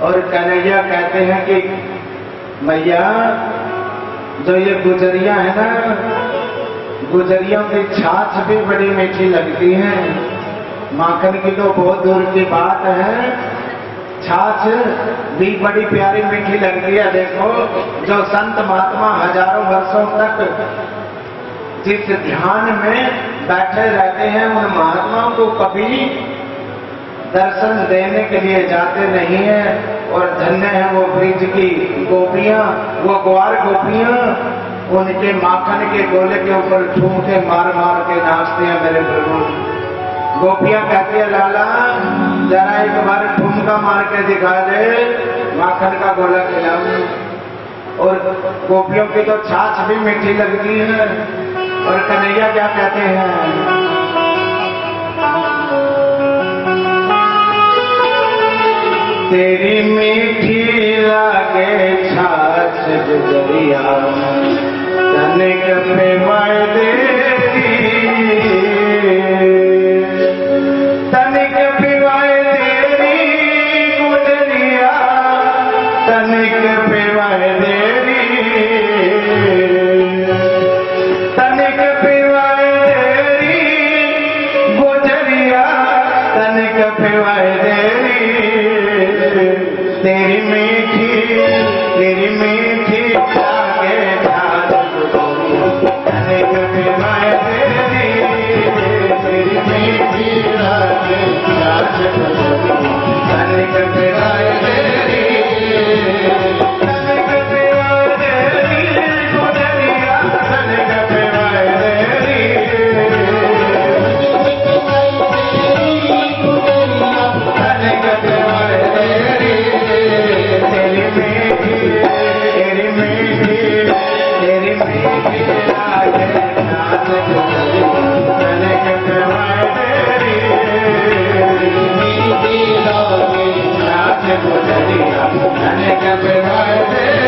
और कन्हैया कहते हैं कि मैया जो ये गुजरिया है ना, गुजरियों की छाछ भी बड़ी मीठी लगती है। माखन की तो बहुत दूर की बात है, छाछ भी बड़ी प्यारी मीठी लगती है। देखो जो संत महात्मा हजारों वर्षों तक जिस ध्यान में बैठे रहते हैं, उन महात्माओं को कभी दर्शन देने के लिए जाते नहीं हैं। और धन्य है वो ब्रिज की गोपियां, वो ग्वार गोपियां, उनके माखन के गोले के ऊपर ठूमके मार मार के नाचते हैं मेरे प्रभु। गोपियां कहती है लाला जरा एक बार ठुमका मार के दिखा दे, माखन का गोला खिलाओ। और गोपियों की तो छाछ भी मीठी लगती है। और कन्हैया क्या कहते हैं, तेरी मीठी लागे छाछ गुजरिया तनिक पे वायदेरी, तनिक पे वायदेरी गुजरिया तनिक पे वायदेरी, तनिक पे वायदेरी गुजरिया तनिक पे वायदेरी। तेरी मीठी लागे छाछ तनिक पे वायदेरी, तेरी मीठी लागे छाछ तनिक पे वायदेरी, तनिक पे वायदेरी गुजरिया तनिक पे वायदेरी, तनिक पे वायदेरी। तेरी मीठी लागे छाछ तनिक पे वायदेरी, मीठी लागे छाछ गुजरिया तनिक पे वायदेरी।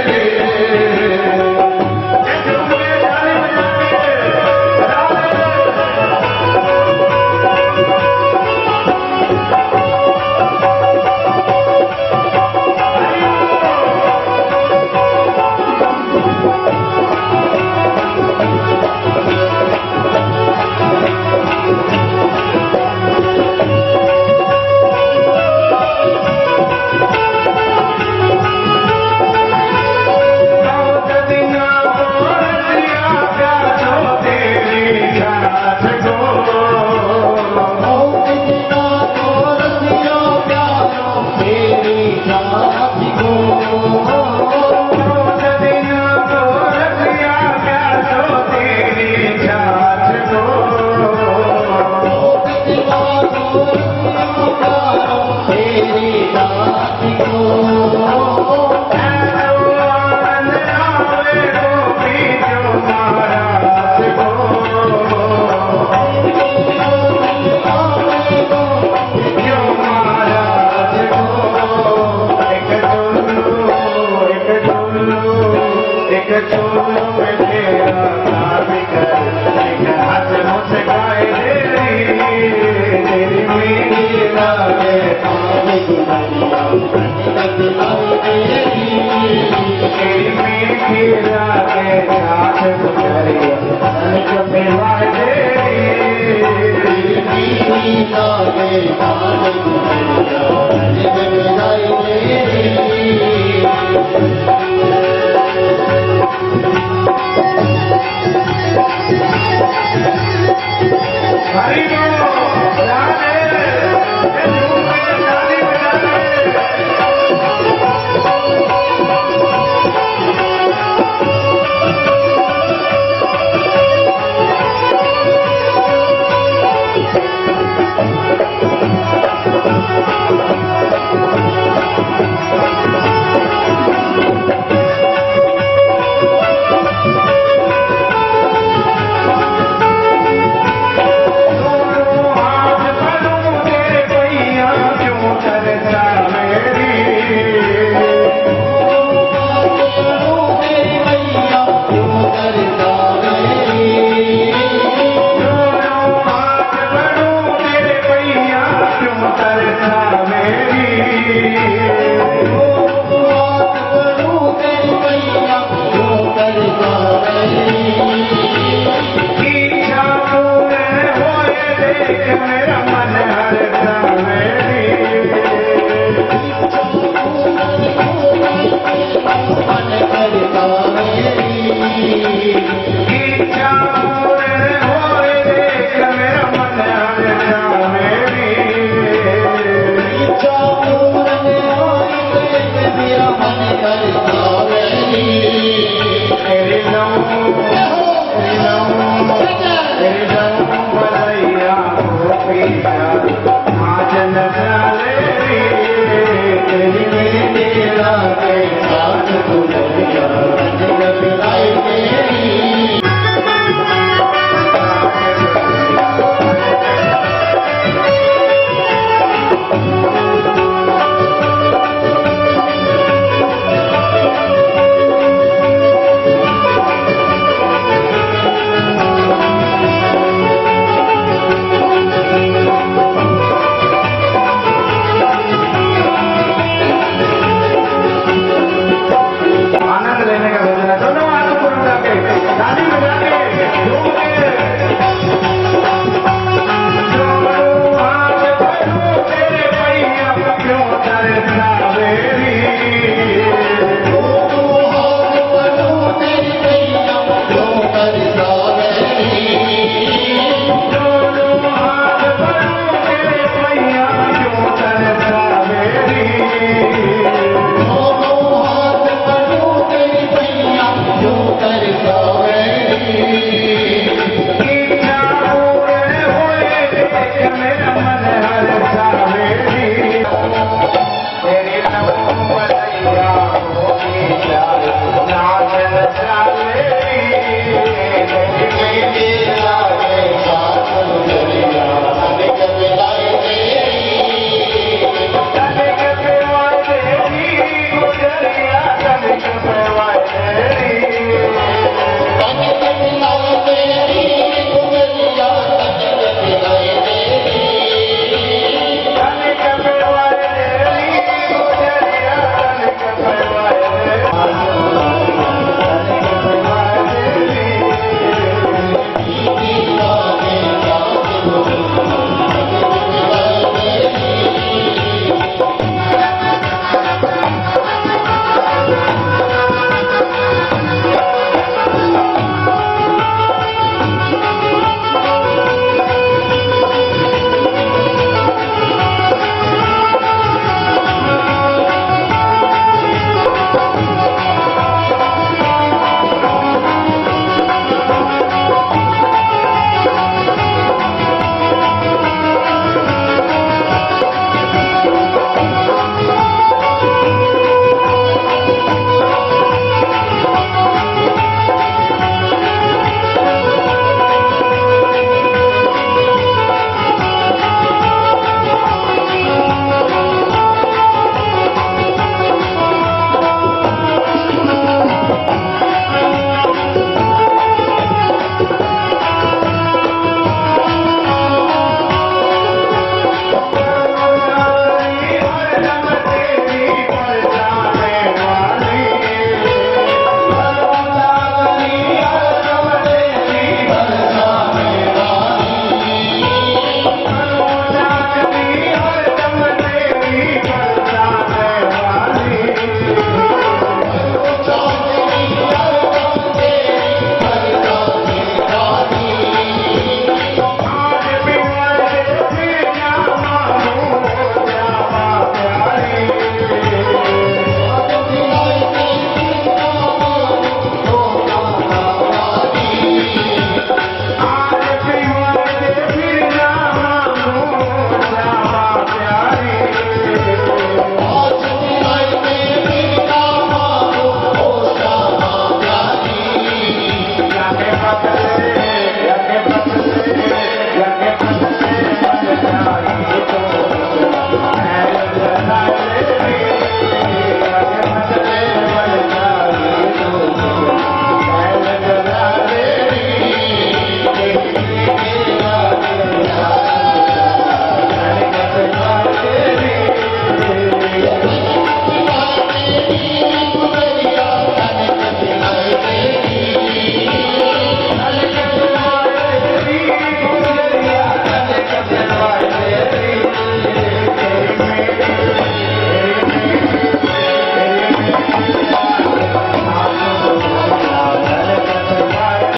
भजन का भजन